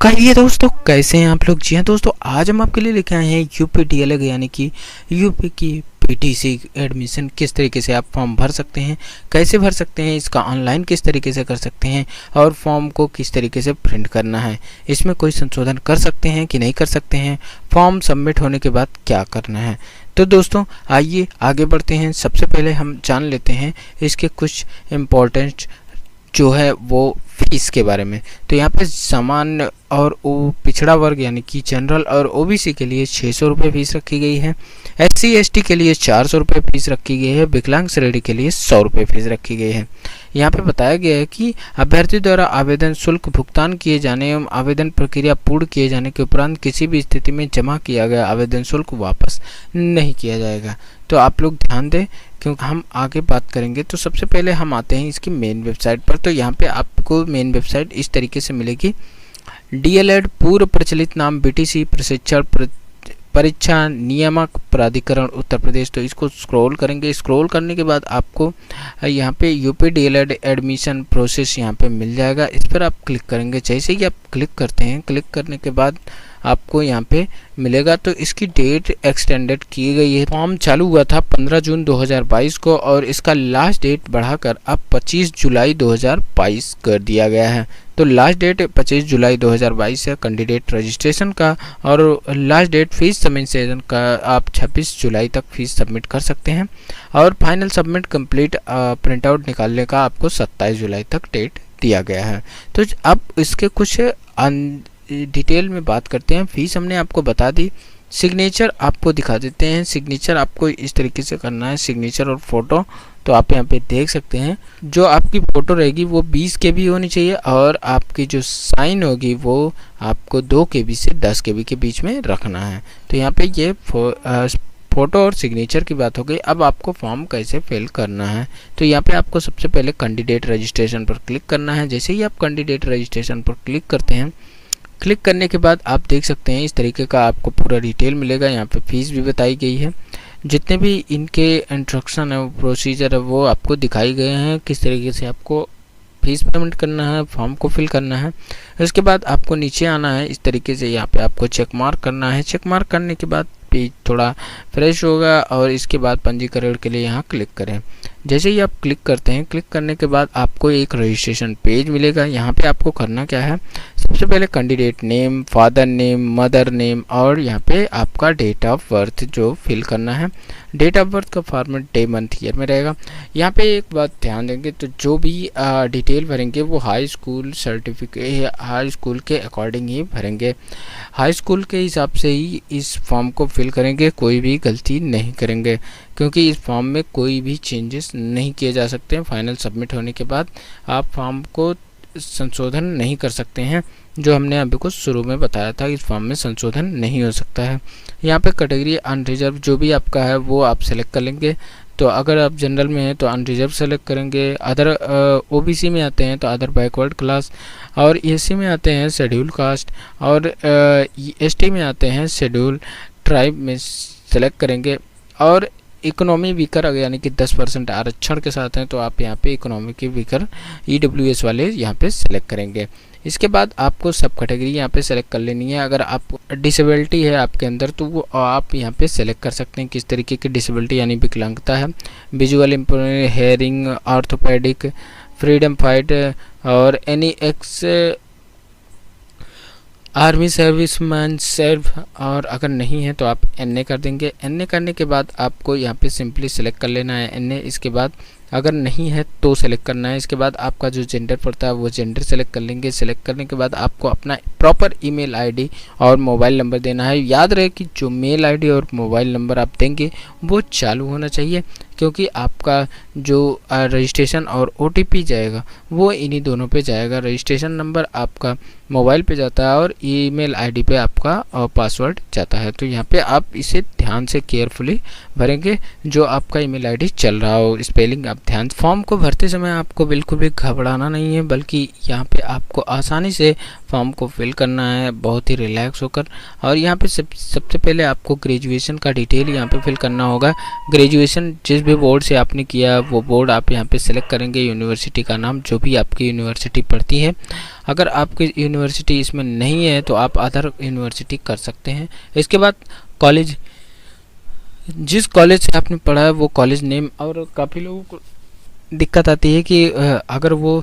कहिए दोस्तों, कैसे हैं आप लोग। जी हाँ दोस्तों, आज हम आपके लिए लेके आए हैं यूपी डीएलएड यानी कि यूपी की पीटीसी एडमिशन किस तरीके से आप फॉर्म भर सकते हैं, कैसे भर सकते हैं, इसका ऑनलाइन किस तरीके से कर सकते हैं और फॉर्म को किस तरीके से प्रिंट करना है, इसमें कोई संशोधन कर सकते हैं कि नहीं कर सकते हैं, फॉर्म सबमिट होने के बाद क्या करना है। तो दोस्तों आइए आगे बढ़ते हैं। सबसे पहले हम जान लेते हैं इसके कुछ इम्पोर्टेंट जो है वो फीस के बारे में। तो यहाँ पे सामान्य और पिछड़ा वर्ग यानी कि जनरल और ओबीसी के लिए 600 रुपये फीस रखी गई है। एससी एसटी के लिए 400 रुपये फीस रखी गई है। विकलांग श्रेणी के लिए 100 रुपये फीस रखी गई है। यहाँ पे बताया गया है कि अभ्यर्थी द्वारा आवेदन शुल्क भुगतान किए जाने एवं आवेदन प्रक्रिया पूर्ण किए जाने के उपरांत किसी भी स्थिति में जमा किया गया आवेदन शुल्क वापस नहीं किया जाएगा। तो आप लोग ध्यान दें क्योंकि हम आगे बात करेंगे। तो सबसे पहले हम आते हैं इसकी मेन वेबसाइट पर। तो यहाँ पे आपको मेन वेबसाइट इस तरीके से मिलेगी। डीएलएड पूर्व प्रचलित नाम बीटीसी प्रशिक्षण परीक्षा नियामक प्राधिकरण उत्तर प्रदेश। तो इसको स्क्रॉल करेंगे। स्क्रॉल करने के बाद आपको यहाँ पे यूपी डीएलएड एडमिशन प्रोसेस यहाँ पे मिल जाएगा। इस पर आप क्लिक करेंगे। जैसे ही आप क्लिक करते हैं, क्लिक करने के बाद आपको यहाँ पे मिलेगा। तो इसकी डेट एक्सटेंडेड की गई है। फॉर्म चालू हुआ था 15 जून 2022 को और इसका लास्ट डेट बढ़ाकर अब 25 जुलाई 2022 कर दिया गया है। तो लास्ट डेट 25 जुलाई 2022 है कैंडिडेट रजिस्ट्रेशन का और लास्ट डेट फीस सबमिशन का आप 26 जुलाई तक फीस सबमिट कर सकते हैं और final submit complete print out निकालने का आपको 27 जुलाई तक डेट दिया गया है। तो अब इसके कुछ डिटेल में बात करते हैं। फीस हमने आपको बता दी। सिग्नेचर आपको दिखा देते हैं। सिग्नेचर आपको इस तरीके से करना है, सिग्नेचर और फोटो। तो आप यहाँ पे देख सकते हैं जो आपकी फ़ोटो रहेगी वो 20 KB होनी चाहिए और आपकी जो साइन होगी वो आपको 2 KB से 10 KB के बीच में रखना है। तो यहाँ पे ये फ़ोटो और सिग्नेचर की बात हो गई। अब आपको फॉर्म कैसे फिल करना है। तो यहाँ पे आपको सबसे पहले कैंडिडेट रजिस्ट्रेशन पर क्लिक करना है। जैसे ही आप कैंडिडेट रजिस्ट्रेशन पर क्लिक करते हैं, क्लिक करने के बाद आप देख सकते हैं इस तरीके का आपको पूरा डिटेल मिलेगा। यहाँ पे फीस भी बताई गई है। जितने भी इनके इंस्ट्रक्शन है, प्रोसीजर है, वो आपको दिखाई गए हैं किस तरीके से आपको फीस पेमेंट करना है, फॉर्म को फिल करना है। उसके बाद आपको नीचे आना है। इस तरीके से यहाँ पे आपको चेक मार्क करना है। चेक मार्क करने के बाद पेज थोड़ा फ्रेश होगा और इसके बाद पंजीकरण के लिए यहाँ क्लिक करें। जैसे ही आप क्लिक करते हैं, क्लिक करने के बाद आपको एक रजिस्ट्रेशन पेज मिलेगा। यहाँ पे आपको करना क्या है, सबसे पहले candidate name, father name, mother name और यहाँ पे आपका डेट ऑफ बर्थ जो फिल करना है। डेट ऑफ बर्थ का फॉर्मेट डे मंथ ईयर में रहेगा। यहाँ पे एक बात ध्यान देंगे, तो जो भी डिटेल भरेंगे वो high school certificate, high school के अकॉर्डिंग ही भरेंगे। हाई स्कूल के हिसाब से ही इस फॉर्म को फिल करेंगे, कोई भी गलती नहीं करेंगे क्योंकि इस फॉर्म में कोई भी चेंजेस नहीं किए जा सकते हैं। फाइनल सबमिट होने के बाद आप फॉर्म को संशोधन नहीं कर सकते हैं। जो हमने अभी कुछ शुरू में बताया था, इस फॉर्म में संशोधन नहीं हो सकता है। यहाँ पे कैटेगरी अनरिजर्व जो भी आपका है वो आप सेलेक्ट कर लेंगे। तो अगर आप जनरल में हैं तो अनरिजर्व सेलेक्ट करेंगे। अदर ओबीसी में आते हैं तो अदर बैकवर्ड क्लास, और एससी में आते हैं शेड्यूल कास्ट, और एसटी में आते हैं शेड्यूल ट्राइब में सेलेक्ट करेंगे। और इकोनॉमी वीकर यानी कि 10% आरक्षण के साथ हैं तो आप यहाँ पे इकोनॉमी के वीकर ईडब्ल्यूएस वाले यहाँ पे सेलेक्ट करेंगे। इसके बाद आपको सब कैटेगरी यहाँ पे सेलेक्ट कर लेनी है। अगर आप डिसेबिलिटी है आपके अंदर तो वो आप यहाँ पे सेलेक्ट कर सकते हैं किस तरीके की डिसेबिलिटी यानी विकलांगता है। Visual important, hearing, orthopaedic, freedom fight और एनी एक्स आर्मी सर्विसमैन सर्व, और अगर नहीं है तो आप एनए कर देंगे। एनए करने के बाद आपको यहाँ पे सिंपली सेलेक्ट कर लेना है एनए। इसके बाद अगर नहीं है तो सेलेक्ट करना है। इसके बाद आपका जो जेंडर पड़ता है वो जेंडर सेलेक्ट कर लेंगे। सेलेक्ट करने के बाद आपको अपना प्रॉपर ईमेल आईडी और मोबाइल नंबर देना है। याद रहे कि जो मेल आईडी और मोबाइल नंबर आप देंगे वो चालू होना चाहिए क्योंकि आपका जो रजिस्ट्रेशन और ओटीपी जाएगा वो इन्हीं दोनों पे जाएगा। रजिस्ट्रेशन नंबर आपका मोबाइल पे जाता है और ईमेल आईडी पे आपका पासवर्ड जाता है। तो यहाँ पे आप इसे ध्यान से केयरफुली भरेंगे जो आपका ईमेल आईडी चल रहा हो। स्पेलिंग आप आप ध्यान, फॉर्म को भरते समय आपको बिल्कुल भी घबराना नहीं है, बल्कि यहाँ पे आपको आसानी से फॉर्म को फिल करना है बहुत ही रिलैक्स होकर। और यहाँ पे सबसे पहले आपको ग्रेजुएशन का डिटेल यहाँ पे फिल करना होगा। ग्रेजुएशन जिस भी बोर्ड से आपने किया वो बोर्ड आप यहाँ पे सिलेक्ट करेंगे, यूनिवर्सिटी का नाम जो भी आपकी यूनिवर्सिटी पढ़ती है। अगर आपकी यूनिवर्सिटी इसमें नहीं है तो आप अदर यूनिवर्सिटी कर सकते हैं। इसके बाद कॉलेज, जिस कॉलेज से आपने पढ़ा है वो कॉलेज नेम। और काफ़ी लोगों को दिक्कत आती है कि अगर वो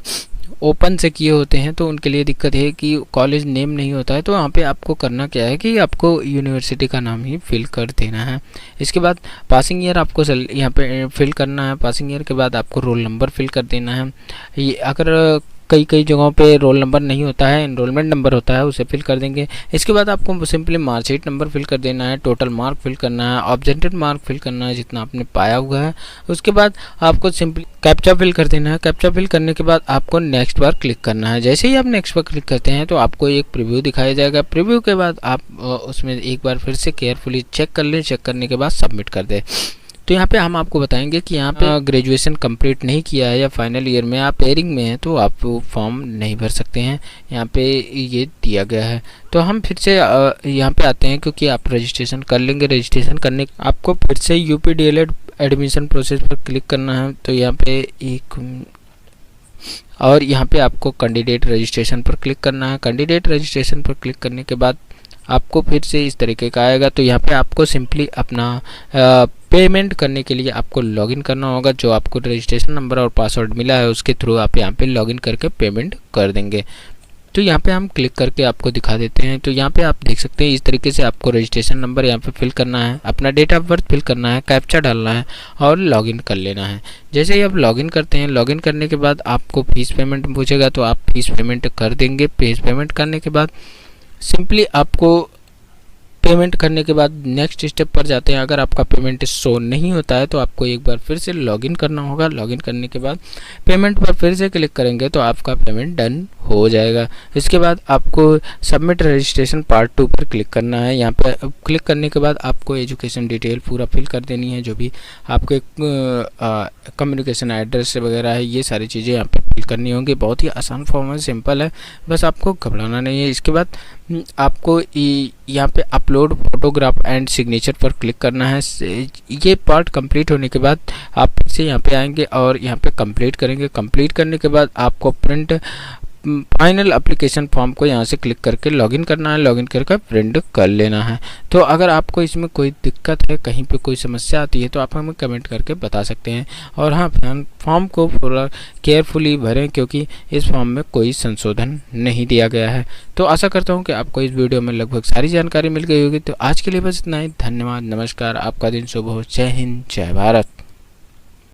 ओपन से किए होते हैं तो उनके लिए दिक्कत है कि कॉलेज नेम नहीं होता है। तो वहाँ पे आपको करना क्या है कि आपको यूनिवर्सिटी का नाम ही फिल कर देना है। इसके बाद पासिंग ईयर आपको यहाँ पे फिल करना है। पासिंग ईयर के बाद आपको रोल नंबर फिल कर देना है। ये अगर कई जगहों पे रोल नंबर नहीं होता है, एनरोलमेंट नंबर होता है, उसे फिल कर देंगे। इसके बाद आपको सिंपली मार्कशीट नंबर फिल कर देना है, टोटल मार्क फिल करना है, ऑब्जेक्टिव मार्क फिल करना है जितना आपने पाया हुआ है। उसके बाद आपको सिंपली कैप्चा फिल कर देना है। कैप्चा फिल करने के बाद आपको नेक्स्ट पर क्लिक करना है। जैसे ही आप नेक्स्ट पर क्लिक करते हैं तो आपको एक प्रीव्यू दिखाया जाएगा। प्रीव्यू के बाद आप उसमें एक बार फिर से केयरफुली चेक कर लें। चेक करने के बाद सबमिट कर दें। तो यहाँ पे हम आपको बताएंगे कि यहाँ पे ग्रेजुएशन कंप्लीट नहीं किया है या फाइनल ईयर में आप एयरिंग में हैं तो आप फॉर्म नहीं भर सकते हैं, यहाँ पे ये दिया गया है। तो हम फिर से यहाँ पे आते हैं, क्योंकि आप रजिस्ट्रेशन कर लेंगे। रजिस्ट्रेशन करने आपको फिर से UPDLED एडमिशन प्रोसेस पर क्लिक करना है। तो यहाँ पे और यहाँ पे आपको कैंडिडेट रजिस्ट्रेशन पर क्लिक करना है। कैंडिडेट रजिस्ट्रेशन पर क्लिक करने के बाद आपको फिर से इस तरीके का आएगा। तो यहाँ पे आपको सिंपली अपना पेमेंट करने के लिए आपको लॉगिन करना होगा। जो आपको रजिस्ट्रेशन नंबर और पासवर्ड मिला है उसके थ्रू आप यहाँ पे लॉगिन करके पेमेंट कर देंगे। तो यहाँ पे हम क्लिक करके आपको दिखा देते हैं। तो यहाँ पे आप देख सकते हैं इस तरीके से आपको रजिस्ट्रेशन नंबर यहाँ पे फिल करना है, अपना डेट ऑफ बर्थ फिल करना है, कैप्चा डालना है और लॉगिन कर लेना है। जैसे ही आप लॉगिन करते हैं, लॉगिन करने के बाद आपको फीस पेमेंट पूछेगा तो आप फीस पेमेंट कर देंगे। फीस पेमेंट करने के बाद सिंपली आपको पेमेंट करने के बाद नेक्स्ट स्टेप पर जाते हैं। अगर आपका पेमेंट शो नहीं होता है तो आपको एक बार फिर से लॉगिन करना होगा। लॉगिन करने के बाद पेमेंट पर फिर से क्लिक करेंगे तो आपका पेमेंट डन हो जाएगा। इसके बाद आपको सबमिट रजिस्ट्रेशन पार्ट 2 पर क्लिक करना है। यहाँ पर क्लिक करने के बाद आपको एजुकेशन डिटेल पूरा फिल कर देनी है, जो भी आपके कम्युनिकेशन एड्रेस वगैरह है, ये सारी चीज़ें यहाँ पे फिल करनी होंगी। बहुत ही आसान फॉर्म है, सिंपल है, बस आपको घबराना नहीं है। इसके बाद आपको यहाँ पे अपलोड फोटोग्राफ एंड सिग्नेचर पर क्लिक करना है। ये पार्ट कंप्लीट होने के बाद आप फिर से यहाँ पे आएंगे और यहाँ पे कंप्लीट करेंगे। कंप्लीट करने के बाद आपको प्रिंट फाइनल एप्लीकेशन फॉर्म को यहाँ से क्लिक करके लॉगिन करना है। लॉगिन करके प्रिंट कर लेना है। तो अगर आपको इसमें कोई दिक्कत है, कहीं पे कोई समस्या आती है तो आप हमें कमेंट करके बता सकते हैं। और हाँ, फॉर्म को पूरा केयरफुली भरें क्योंकि इस फॉर्म में कोई संशोधन नहीं दिया गया है। तो आशा करता हूँ कि आपको इस वीडियो में लगभग सारी जानकारी मिल गई होगी। तो आज के लिए बस इतना ही। धन्यवाद, नमस्कार, आपका दिन शुभ हो। जय हिंद, जय भारत।